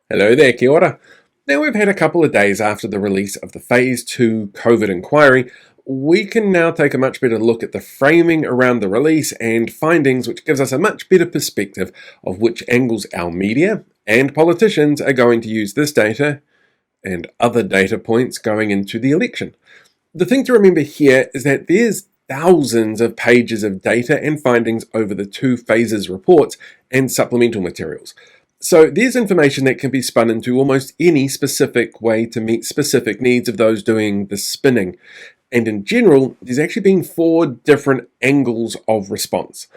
Hello there, kia ora. Now we've had a couple of days after the release of the Phase 2 COVID inquiry. We can now take a much better look at the framing around the release and findings, which gives us a much better perspective of which angles our media and politicians are going to use this data and other data points going into the election. The thing to remember here is that there's thousands of pages of data and findings over the two phases reports and supplemental materials. So there's information that can be spun into almost any specific way to meet specific needs of those doing the spinning. And in general, there's actually been 4 different angles of response.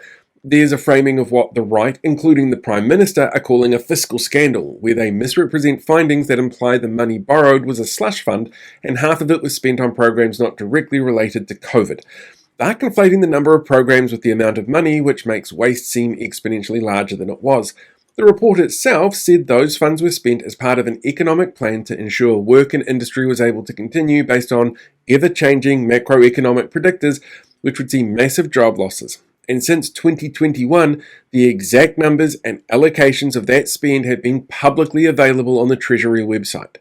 There's a framing of what the right, including the Prime Minister, are calling a fiscal scandal, where they misrepresent findings that imply the money borrowed was a slush fund and half of it was spent on programs not directly related to COVID. They're conflating the number of programs with the amount of money, which makes waste seem exponentially larger than it was. The report itself said those funds were spent as part of an economic plan to ensure work and industry was able to continue based on ever-changing macroeconomic predictors, which would see massive job losses. And since 2021, the exact numbers and allocations of that spend have been publicly available on the Treasury website.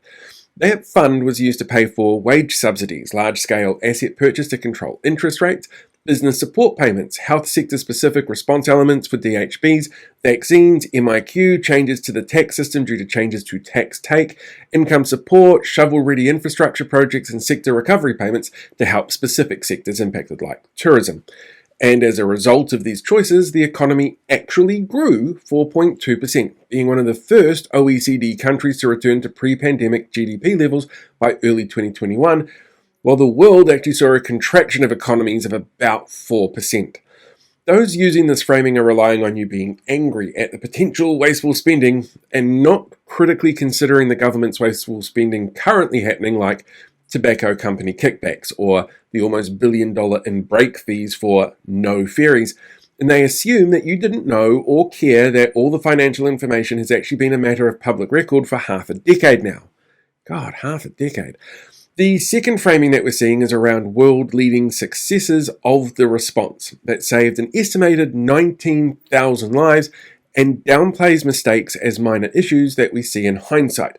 That fund was used to pay for wage subsidies, large-scale asset purchase to control interest rates, business support payments, health sector-specific response elements for DHBs, vaccines, MIQ, changes to the tax system due to changes to tax take, income support, shovel-ready infrastructure projects, and sector recovery payments to help specific sectors impacted like tourism. And as a result of these choices, the economy actually grew 4.2%, being one of the first OECD countries to return to pre-pandemic GDP levels by early 2021, while the world actually saw a contraction of economies of about 4%. Those using this framing are relying on you being angry at the potential wasteful spending and not critically considering the government's wasteful spending currently happening, like tobacco company kickbacks or the almost $1 billion in break fees for no ferries. And they assume that you didn't know or care that all the financial information has actually been a matter of public record for half a decade now. God, half a decade. The second framing that we're seeing is around world-leading successes of the response that saved an estimated 19,000 lives and downplays mistakes as minor issues that we see in hindsight.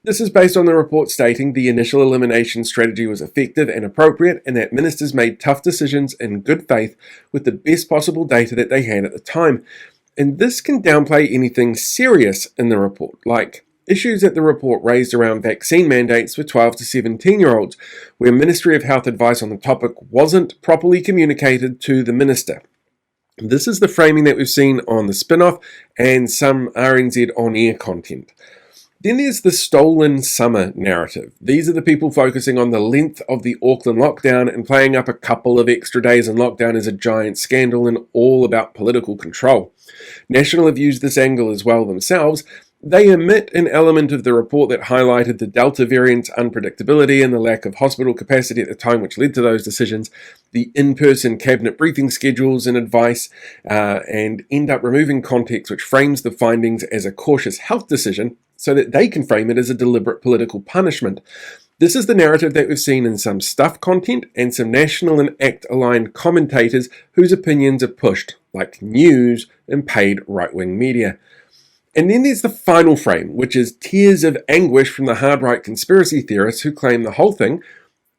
This is based on the report stating the initial elimination strategy was effective and appropriate and that ministers made tough decisions in good faith with the best possible data that they had at the time. And this can downplay anything serious in the report, like issues that the report raised around vaccine mandates for 12 to 17-year-olds, where Ministry of Health advice on the topic wasn't properly communicated to the minister. This is the framing that we've seen on the spin-off and some RNZ on-air content. Then there's the stolen summer narrative. These are the people focusing on the length of the Auckland lockdown and playing up a couple of extra days in lockdown as a giant scandal and all about political control. National have used this angle as well themselves. They omit an element of the report that highlighted the Delta variant's unpredictability and the lack of hospital capacity at the time which led to those decisions, the in-person cabinet briefing schedules and advice, and end up removing context which frames the findings as a cautious health decision so that they can frame it as a deliberate political punishment. This is the narrative that we've seen in some stuff content and some National and ACT-aligned commentators whose opinions are pushed, like news and paid right-wing media. And then there's the final frame, which is tears of anguish from the hard-right conspiracy theorists who claim the whole thing,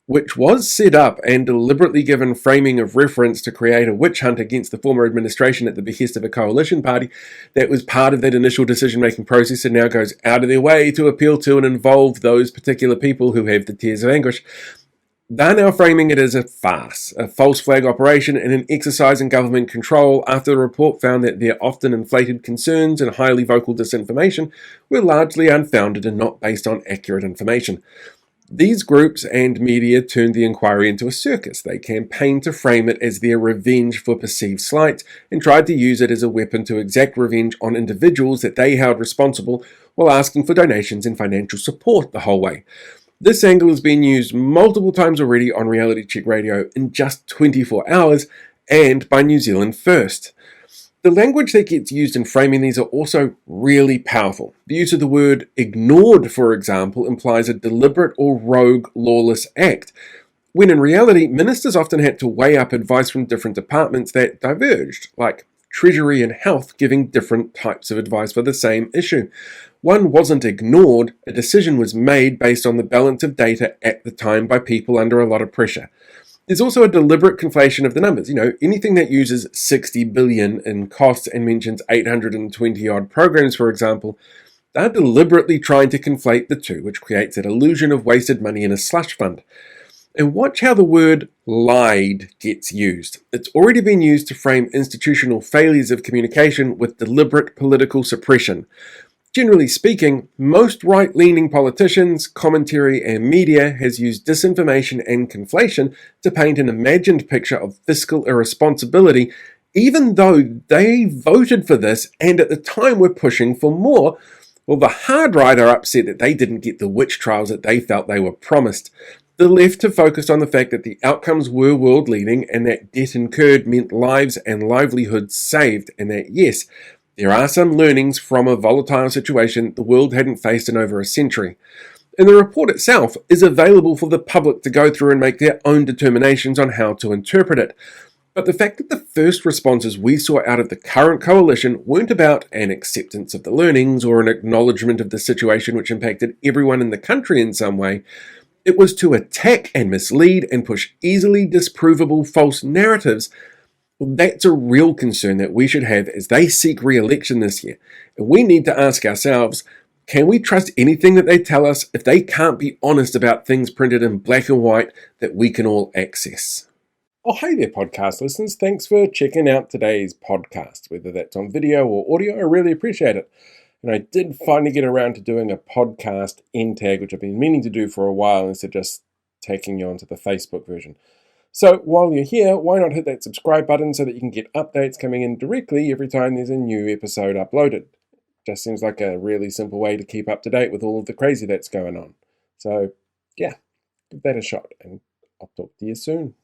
which was set up and deliberately given framing of reference to create a witch hunt against the former administration at the behest of a coalition party that was part of that initial decision-making process and now goes out of their way to appeal to and involve those particular people who have the tears of anguish. They're now framing it as a farce, a false flag operation, and an exercise in government control after the report found that their often inflated concerns and highly vocal disinformation were largely unfounded and not based on accurate information. These groups and media turned the inquiry into a circus. They campaigned to frame it as their revenge for perceived slights and tried to use it as a weapon to exact revenge on individuals that they held responsible while asking for donations and financial support the whole way. This angle has been used multiple times already on Reality Check Radio in just 24 hours and by New Zealand First. The language that gets used in framing these are also really powerful. The use of the word ignored, for example, implies a deliberate or rogue lawless act, when in reality, ministers often had to weigh up advice from different departments that diverged, like Treasury and Health giving different types of advice for the same issue. One wasn't ignored, a decision was made based on the balance of data at the time by people under a lot of pressure. There's also a deliberate conflation of the numbers. Anything that uses 60 billion in costs and mentions 820 odd programs, for example, they're deliberately trying to conflate the two, which creates an illusion of wasted money in a slush fund. And watch how the word lied gets used. It's already been used to frame institutional failures of communication with deliberate political suppression. Generally speaking, most right-leaning politicians, commentary, and media has used disinformation and conflation to paint an imagined picture of fiscal irresponsibility, even though they voted for this and at the time were pushing for more. Well, the hard right are upset that they didn't get the witch trials that they felt they were promised. The left have focused on the fact that the outcomes were world-leading and that debt incurred meant lives and livelihoods saved, and that, yes, there are some learnings from a volatile situation the world hadn't faced in over a century. And the report itself is available for the public to go through and make their own determinations on how to interpret it. But the fact that the first responses we saw out of the current coalition weren't about an acceptance of the learnings or an acknowledgement of the situation which impacted everyone in the country in some way, it was to attack and mislead and push easily disprovable false narratives. Well, that's a real concern that we should have as they seek re-election this year. And we need to ask ourselves, can we trust anything that they tell us if they can't be honest about things printed in black and white that we can all access? Oh, hey there, podcast listeners. Thanks for checking out today's podcast, whether that's on video or audio. I really appreciate it. And I did finally get around to doing a podcast end tag, which I've been meaning to do for a while instead of just taking you onto the Facebook version. So while you're here, why not hit that subscribe button so that you can get updates coming in directly every time there's a new episode uploaded. Just seems like a really simple way to keep up to date with all of the crazy that's going on. So yeah, give that a shot and I'll talk to you soon.